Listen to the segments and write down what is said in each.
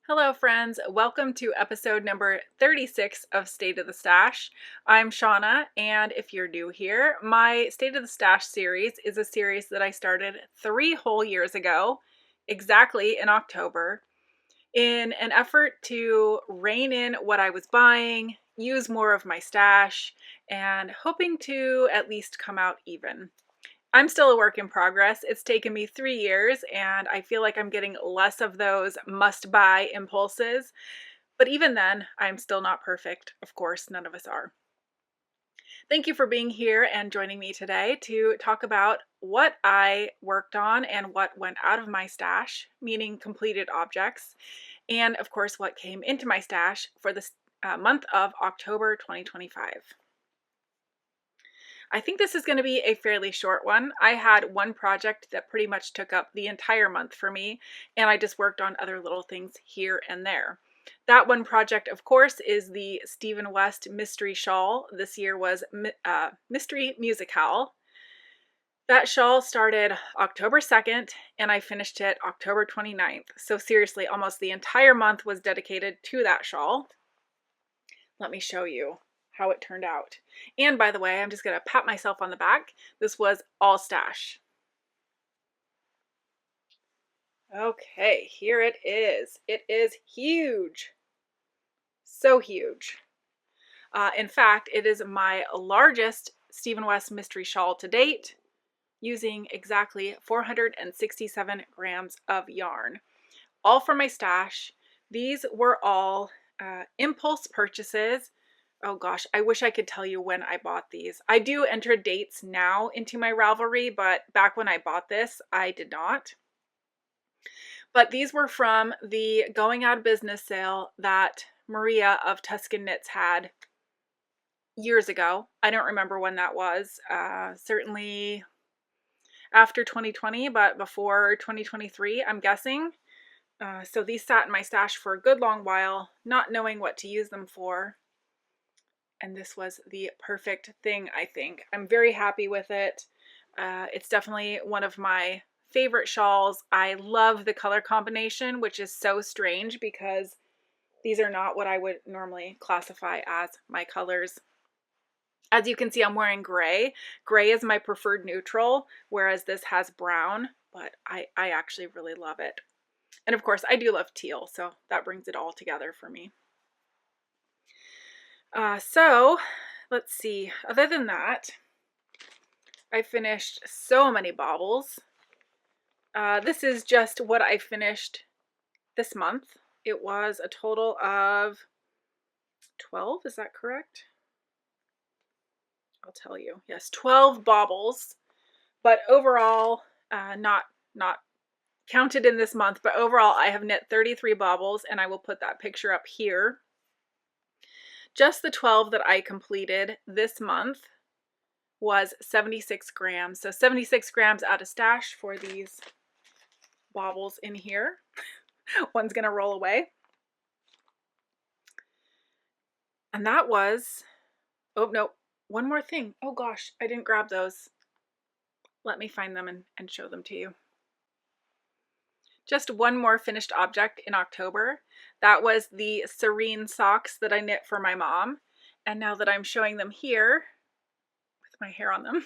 Hello friends, welcome to episode number 36 of State of the Stash. I'm Shauna, and if you're new here, my State of the Stash series is a series that I started 3 whole years ago, exactly in October, in an effort to rein in what I was buying, use more of my stash, and hoping to at least come out even. I'm still a work in progress. It's taken me 3 years and I feel like I'm getting less of those must-buy impulses. But even then, I'm still not perfect. Of course, none of us are. Thank you for being here and joining me today to talk about what I worked on and what went out of my stash, meaning completed objects, and of course what came into my stash for the month of October 2025. I think this is going to be a fairly short one. I had one project that pretty much took up the entire month for me, and I just worked on other little things here and there. That one project, of course, is the Stephen West Mystery Shawl. This year was Mystery Musicale. That shawl started October 2nd, and I finished it October 29th. So seriously, almost the entire month was dedicated to that shawl. Let me show you how it turned out. And by the way, I'm just going to pat myself on the back. This was all stash. Okay, here it is. It is huge. So huge. In fact, it is my largest Stephen West mystery shawl to date, using exactly 467 grams of yarn. All from my stash. These were all impulse purchases. Oh gosh, I wish I could tell you when I bought these. I do enter dates now into my Ravelry, but back when I bought this, I did not. But these were from the going out of business sale that Maria of TinCanKnits had years ago. I don't remember when that was. Certainly after 2020, but before 2023, I'm guessing. So these sat in my stash for a good long while, not knowing what to use them for. And this was the perfect thing, I think. I'm very happy with it. It's definitely one of my favorite shawls. I love the color combination, which is so strange because these are not what I would normally classify as my colors. As you can see, I'm wearing gray. Gray is my preferred neutral, whereas this has brown, but I actually really love it. And of course, I do love teal, so that brings it all together for me. So let's see, other than that, I finished so many baubles. This is just what I finished this month. It was a total of 12, is that correct? I'll tell you. Yes, 12 baubles, but overall, not counted in this month, but overall I have knit 33 baubles, and I will put that picture up here. Just the 12 that I completed this month was 76 grams. So 76 grams out of stash for these baubles in here. One's going to roll away. And that was, oh no, one more thing. Oh gosh, I didn't grab those. Let me find them and show them to you. Just one more finished object in October. That was the Serene socks that I knit for my mom. And now that I'm showing them here, with my hair on them,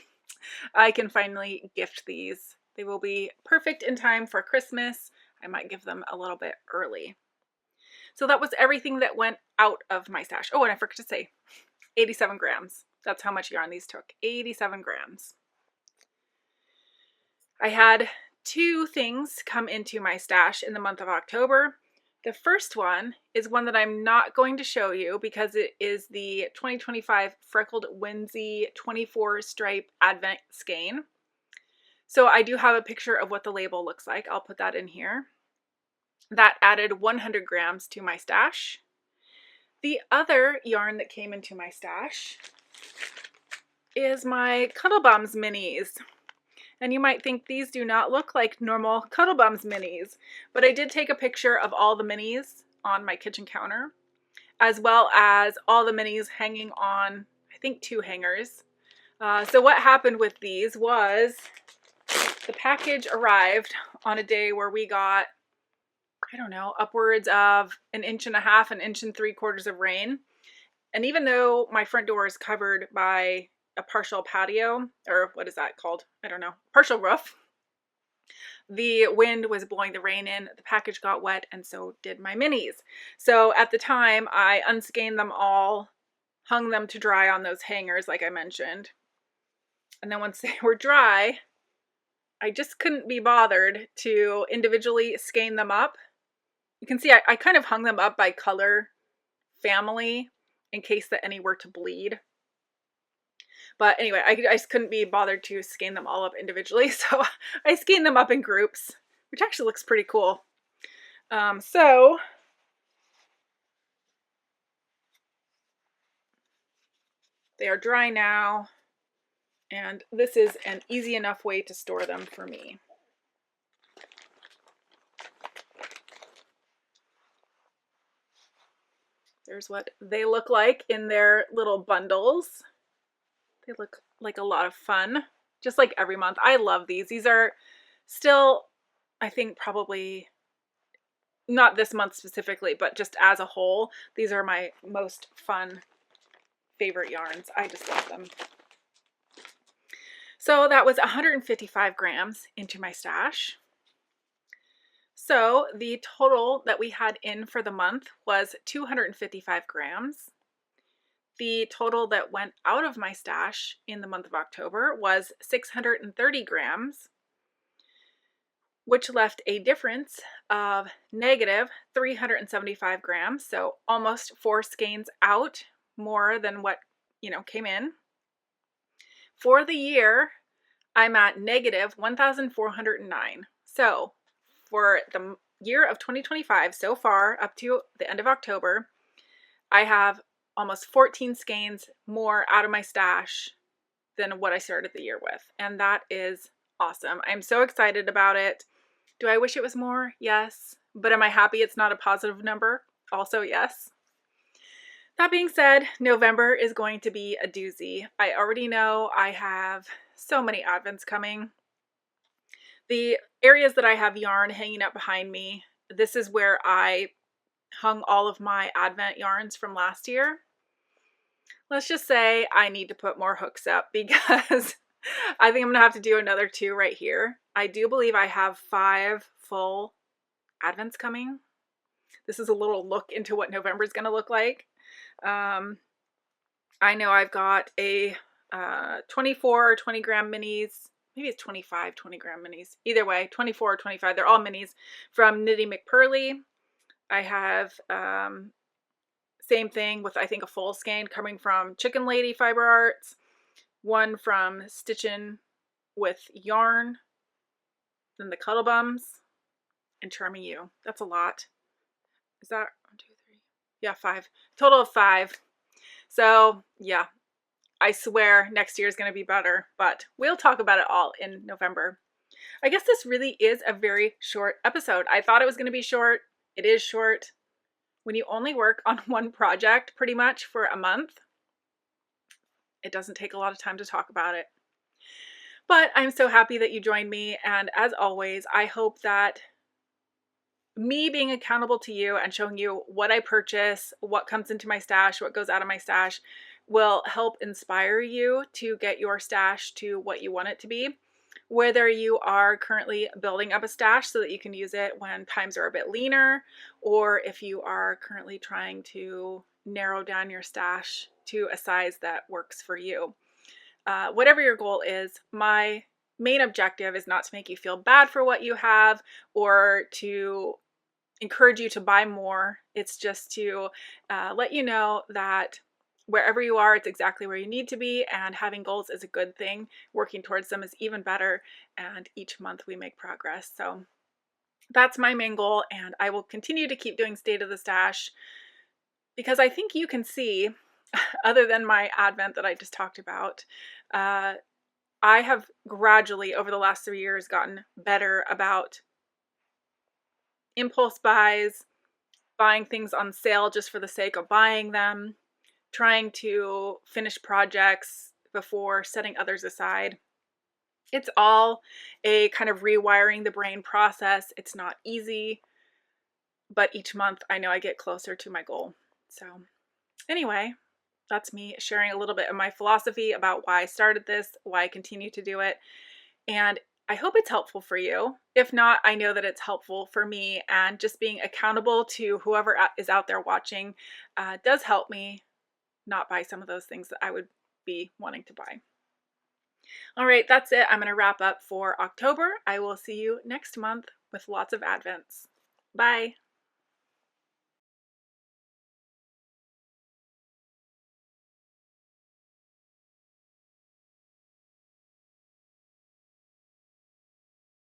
I can finally gift these. They will be perfect in time for Christmas. I might give them a little bit early. So that was everything that went out of my stash. Oh, and I forgot to say, 87 grams. That's how much yarn these took, 87 grams. I had 2 things come into my stash in the month of October. The first one is one that I'm not going to show you because it is the 2025 Freckled Whimsy 24 stripe Advent skein. So I do have a picture of what the label looks like. I'll put that in here. That added 100 grams to my stash. The other yarn that came into my stash is my Cuddle Bums minis. And you might think these do not look like normal Cuddle Bums minis, but I did take a picture of all the minis on my kitchen counter, as well as all the minis hanging on, I think, 2 hangers. So what happened with these was the package arrived on a day where we got I don't know, upwards of 1.5 inches, 1.75 inches of rain. And even though my front door is covered by a partial patio, or what is that called? I don't know, partial roof, the wind was blowing the rain in, the package got wet, and so did my minis. So at the time, I unskeined them all, hung them to dry on those hangers like I mentioned. And then once they were dry, I just couldn't be bothered to individually skein them up. You can see I kind of hung them up by color family in case that any were to bleed. But anyway, I just couldn't be bothered to skein them all up individually, so I skeined them up in groups, which actually looks pretty cool. So they are dry now, and this is an easy enough way to store them for me. There's what they look like in their little bundles. They look like a lot of fun, just like every month. I love these. These are still, I think, probably not this month specifically, but just as a whole, these are my most fun favorite yarns. I just love them. So that was 155 grams into my stash. So the total that we had in for the month was 255 grams. The total that went out of my stash in the month of October was 630 grams, which left a difference of negative 375 grams. So almost 4 skeins out more than what, came in. For the year, I'm at negative 1,409. So for the year of 2025 so far up to the end of October, I have almost 14 skeins more out of my stash than what I started the year with. And that is awesome. I'm so excited about it. Do I wish it was more? Yes. But am I happy it's not a positive number? Also, yes. That being said, November is going to be a doozy. I already know I have so many advents coming. The areas that I have yarn hanging up behind me, this is where I hung all of my advent yarns from last year. Let's just say I need to put more hooks up because I think I'm gonna have to do another 2 right here. I do believe I have 5 full advents coming. This is a little look into what November is gonna look like. I know I've got a 24 or 20 gram minis. Maybe it's 25 20 gram minis. Either way, 24 or 25. They're all minis from Knitting McPurley. I have same thing with, I think, a full skein coming from Chicken Lady Fiber Arts. One from Stitchin' with Yarn. Then the Cuddle Bums and Charming You. That's a lot. Is that 1, 2, 3? Yeah, 5. Total of 5. So yeah, I swear next year is going to be better, but we'll talk about it all in November. I guess this really is a very short episode. I thought it was going to be short. It is short. When you only work on one project pretty much for a month, it doesn't take a lot of time to talk about it. But I'm so happy that you joined me, and as always, I hope that me being accountable to you and showing you what I purchase, what comes into my stash, what goes out of my stash, will help inspire you to get your stash to what you want it to be. Whether you are currently building up a stash so that you can use it when times are a bit leaner, or if you are currently trying to narrow down your stash to a size that works for you. Whatever your goal is, my main objective is not to make you feel bad for what you have or to encourage you to buy more. It's just to let you know that wherever you are, it's exactly where you need to be, and having goals is a good thing. Working towards them is even better, and each month we make progress. So that's my main goal, and I will continue to keep doing State of the Stash because I think you can see, other than my advent that I just talked about, I have gradually over the last 3 years gotten better about impulse buys, buying things on sale just for the sake of buying them, trying to finish projects before setting others aside. It's all a kind of rewiring the brain process. It's not easy. but each month I know I get closer to my goal. So anyway, that's me sharing a little bit of my philosophy about why I started this, why I continue to do it, and I hope it's helpful for you. If not, I know that it's helpful for me, and just being accountable to whoever is out there watching does help me not buy some of those things that I would be wanting to buy. All right, that's it. I'm going to wrap up for October. I will see you next month with lots of Advents. Bye.